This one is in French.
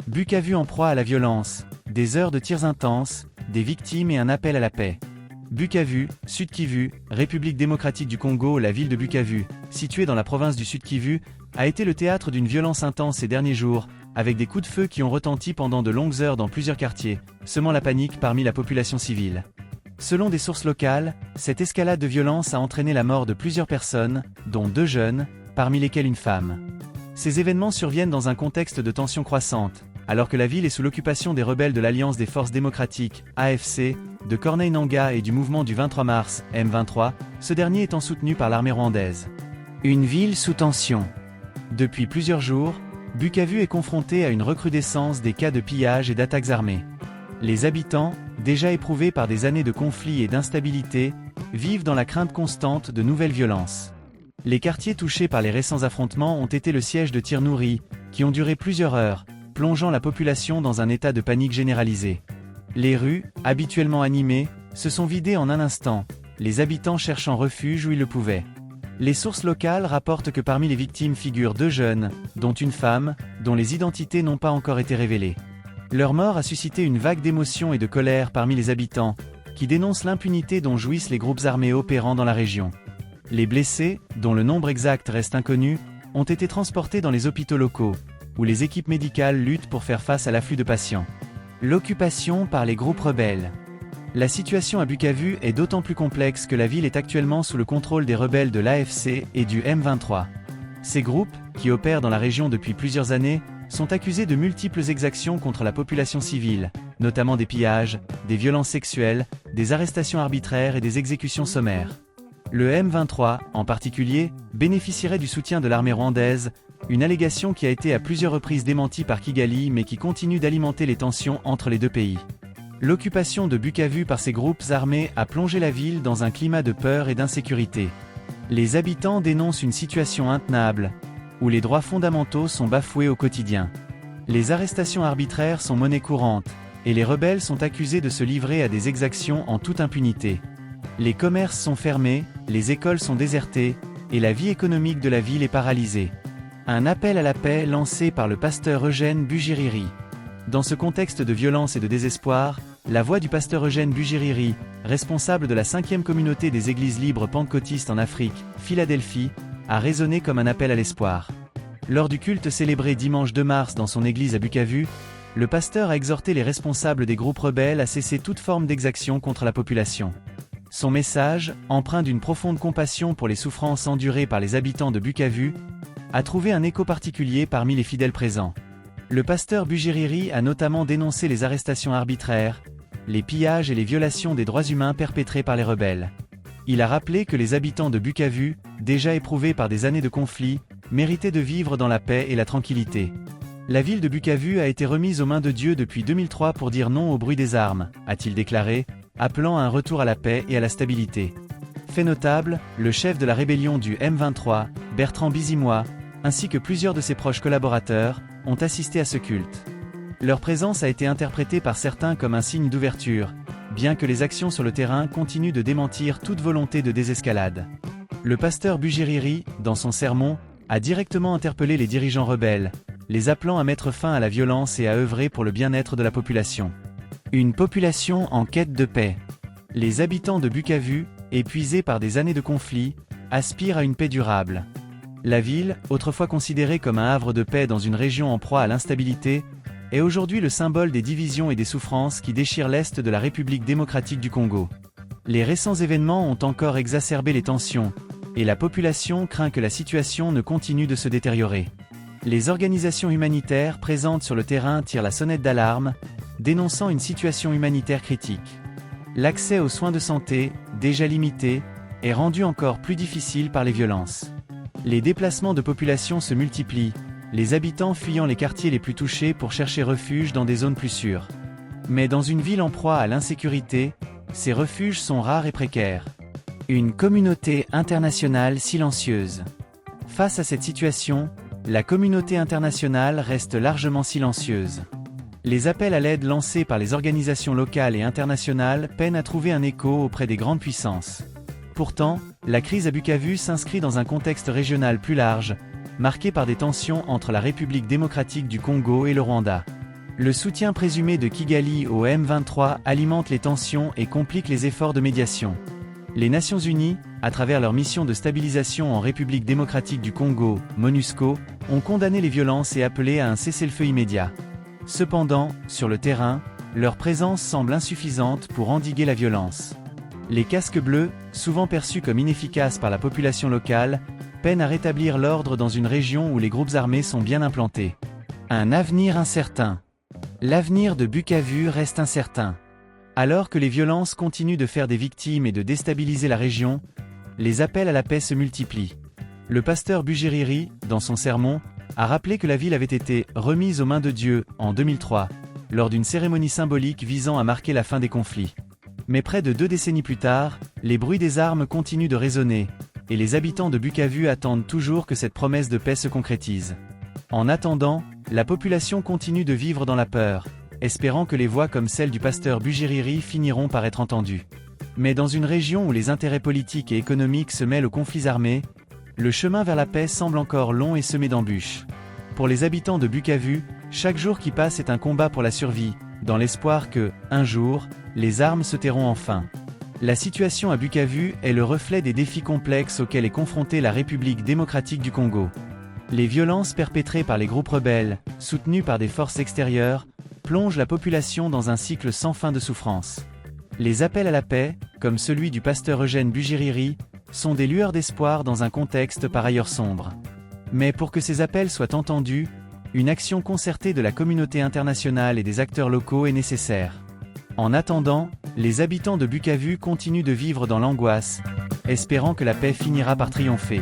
Bukavu en proie à la violence, des heures de tirs intenses, des victimes et un appel à la paix. Bukavu, Sud Kivu, République démocratique du Congo. La ville de Bukavu, située dans la province du Sud Kivu, a été le théâtre d'une violence intense ces derniers jours, avec des coups de feu qui ont retenti pendant de longues heures dans plusieurs quartiers, semant la panique parmi la population civile. Selon des sources locales, cette escalade de violence a entraîné la mort de plusieurs personnes, dont 2 jeunes, parmi lesquels une femme. Ces événements surviennent dans un contexte de tensions croissantes, alors que la ville est sous l'occupation des rebelles de l'Alliance des Forces démocratiques, AFC, de Corneille Nangaa et du mouvement du 23 mars, M23, ce dernier étant soutenu par l'armée rwandaise. Une ville sous tension. Depuis plusieurs jours, Bukavu est confrontée à une recrudescence des cas de pillage et d'attaques armées. Les habitants, déjà éprouvés par des années de conflits et d'instabilité, vivent dans la crainte constante de nouvelles violences. Les quartiers touchés par les récents affrontements ont été le siège de tirs nourris, qui ont duré plusieurs heures, plongeant la population dans un état de panique généralisée. Les rues, habituellement animées, se sont vidées en un instant, les habitants cherchant refuge où ils le pouvaient. Les sources locales rapportent que parmi les victimes figurent 2 jeunes, dont une femme, dont les identités n'ont pas encore été révélées. Leur mort a suscité une vague d'émotion et de colère parmi les habitants, qui dénoncent l'impunité dont jouissent les groupes armés opérant dans la région. Les blessés, dont le nombre exact reste inconnu, ont été transportés dans les hôpitaux locaux, où les équipes médicales luttent pour faire face à l'afflux de patients. L'occupation par les groupes rebelles. La situation à Bukavu est d'autant plus complexe que la ville est actuellement sous le contrôle des rebelles de l'AFC et du M23. Ces groupes, qui opèrent dans la région depuis plusieurs années, sont accusés de multiples exactions contre la population civile, notamment des pillages, des violences sexuelles, des arrestations arbitraires et des exécutions sommaires. Le M23, en particulier, bénéficierait du soutien de l'armée rwandaise, une allégation qui a été à plusieurs reprises démentie par Kigali mais qui continue d'alimenter les tensions entre les 2 pays. L'occupation de Bukavu par ces groupes armés a plongé la ville dans un climat de peur et d'insécurité. Les habitants dénoncent une situation intenable, où les droits fondamentaux sont bafoués au quotidien. Les arrestations arbitraires sont monnaie courante, et les rebelles sont accusés de se livrer à des exactions en toute impunité. Les commerces sont fermés, les écoles sont désertées, et la vie économique de la ville est paralysée. Un appel à la paix lancé par le pasteur Eugène Bujiriri. Dans ce contexte de violence et de désespoir, la voix du pasteur Eugène Bujiriri, responsable de la 5e communauté des églises libres pentecôtistes en Afrique, Philadelphie, a résonné comme un appel à l'espoir. Lors du culte célébré dimanche 2 mars dans son église à Bukavu, le pasteur a exhorté les responsables des groupes rebelles à cesser toute forme d'exaction contre la population. Son message, empreint d'une profonde compassion pour les souffrances endurées par les habitants de Bukavu, a trouvé un écho particulier parmi les fidèles présents. Le pasteur Bujiriri a notamment dénoncé les arrestations arbitraires, les pillages et les violations des droits humains perpétrés par les rebelles. Il a rappelé que les habitants de Bukavu, déjà éprouvés par des années de conflits, méritaient de vivre dans la paix et la tranquillité. La ville de Bukavu a été remise aux mains de Dieu depuis 2003 pour dire non au bruit des armes, a-t-il déclaré, appelant à un retour à la paix et à la stabilité. Fait notable, le chef de la rébellion du M23, Bertrand Bizimois, ainsi que plusieurs de ses proches collaborateurs, ont assisté à ce culte. Leur présence a été interprétée par certains comme un signe d'ouverture, bien que les actions sur le terrain continuent de démentir toute volonté de désescalade. Le pasteur Bujiriri, dans son sermon, a directement interpellé les dirigeants rebelles, les appelant à mettre fin à la violence et à œuvrer pour le bien-être de la population. Une population en quête de paix. Les habitants de Bukavu, épuisés par des années de conflits, aspirent à une paix durable. La ville, autrefois considérée comme un havre de paix dans une région en proie à l'instabilité, est aujourd'hui le symbole des divisions et des souffrances qui déchirent l'Est de la République démocratique du Congo. Les récents événements ont encore exacerbé les tensions, et la population craint que la situation ne continue de se détériorer. Les organisations humanitaires présentes sur le terrain tirent la sonnette d'alarme, dénonçant une situation humanitaire critique. L'accès aux soins de santé, déjà limité, est rendu encore plus difficile par les violences. Les déplacements de population se multiplient, les habitants fuyant les quartiers les plus touchés pour chercher refuge dans des zones plus sûres. Mais dans une ville en proie à l'insécurité, ces refuges sont rares et précaires. Une communauté internationale silencieuse. Face à cette situation, la communauté internationale reste largement silencieuse. Les appels à l'aide lancés par les organisations locales et internationales peinent à trouver un écho auprès des grandes puissances. Pourtant, la crise à Bukavu s'inscrit dans un contexte régional plus large, marquée par des tensions entre la République démocratique du Congo et le Rwanda. Le soutien présumé de Kigali au M23 alimente les tensions et complique les efforts de médiation. Les Nations Unies, à travers leur mission de stabilisation en République démocratique du Congo, MONUSCO, ont condamné les violences et appelé à un cessez-le-feu immédiat. Cependant, sur le terrain, leur présence semble insuffisante pour endiguer la violence. Les casques bleus, souvent perçus comme inefficaces par la population locale, peinent à rétablir l'ordre dans une région où les groupes armés sont bien implantés. Un avenir incertain. L'avenir de Bukavu reste incertain. Alors que les violences continuent de faire des victimes et de déstabiliser la région, les appels à la paix se multiplient. Le pasteur Bujiriri, dans son sermon, a rappelé que la ville avait été remise aux mains de Dieu en 2003, lors d'une cérémonie symbolique visant à marquer la fin des conflits. Mais près de 2 décennies plus tard, les bruits des armes continuent de résonner, et les habitants de Bukavu attendent toujours que cette promesse de paix se concrétise. En attendant, la population continue de vivre dans la peur, espérant que les voix comme celle du pasteur Bujiriri finiront par être entendues. Mais dans une région où les intérêts politiques et économiques se mêlent aux conflits armés, le chemin vers la paix semble encore long et semé d'embûches. Pour les habitants de Bukavu, chaque jour qui passe est un combat pour la survie, dans l'espoir que, un jour, les armes se tairont enfin. La situation à Bukavu est le reflet des défis complexes auxquels est confrontée la République démocratique du Congo. Les violences perpétrées par les groupes rebelles, soutenus par des forces extérieures, plongent la population dans un cycle sans fin de souffrance. Les appels à la paix, comme celui du pasteur Eugène Bujiriri, sont des lueurs d'espoir dans un contexte par ailleurs sombre. Mais pour que ces appels soient entendus, une action concertée de la communauté internationale et des acteurs locaux est nécessaire. En attendant, les habitants de Bukavu continuent de vivre dans l'angoisse, espérant que la paix finira par triompher.